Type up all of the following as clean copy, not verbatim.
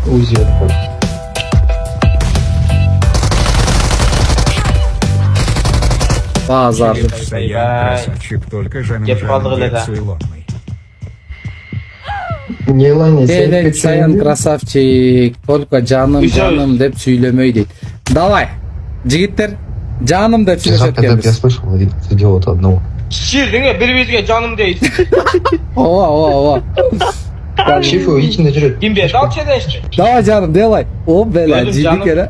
Uzi yapar. Bazar. Стоян, красавчик, только же Где падал, да. Суелонный. Niye lan ya? Keyrek sayan krasavчик, только canım Güzel. canım dep söylemeyi deydi. Давай. Жигиттер, canım dep Я söylesepkemiz. слышал, это дело одного. Şiirdin ya birbirine canım değil. Ова. Шифу, идите на директ. Kim bir dal çedeşti. Давай canım delay. O bela Gördüm ciddi canım. kere.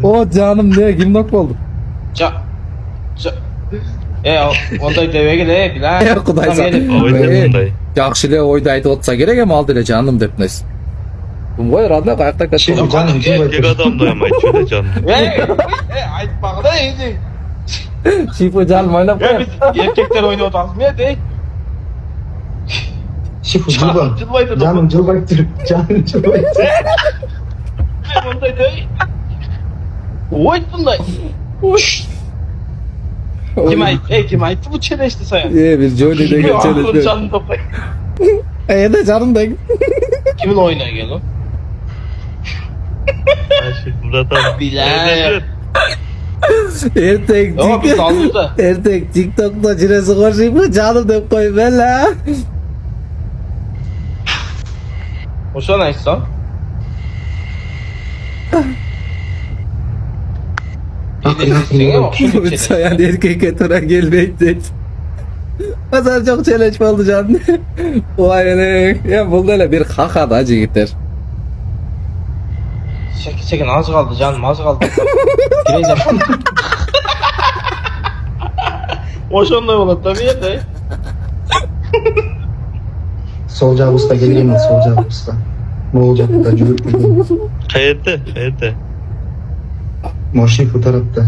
O canım ne gimnok oldu. Ca... Ca... Onday deve gele bilen. Kuday Tam sa. gelip- Жақшылы ойды айтып отса керек эми ал деле жаным деп нес. Ой, радна каякта кетти. Шифу, canım cıvay. Tek adam dayamaydı şöyle canım. Айтпағыда енді. Шифу жаным ойнап Ya коет. biz erkekler oynuyor otalım ya değil. Şifу, Canım cıvay. cılbaydı. Canım cıvay Türk. Canım cıvay. Onday değil. Oy bunday. Kim ayıttı bu çedeşti sayan? Bir Johnny de Aklın geçelim. canını toplayın. De canım da. Kimin oyuna geliyor? Aşık Murat abi. Bilal. Ertek Ama biz aldık da. Ertek TikTok'ta ciresi koşayım mı canım dep koy bela. O şu an ayıtsan. Sene bak şu çedeşti. Sayan erkek tura gelmeydi. Pazar çok challenge oldu canım. Vay ne. Ya bu böyle bir kaka da jigitler. Çekin az kaldı canım az kaldı. Gireceğim. Hoşonda olur tabii ya da. Solcu usta geleyim mi solcu usta? Ne olacak burada cıvık mı? Kayıtta. Moşi fotoğrafta.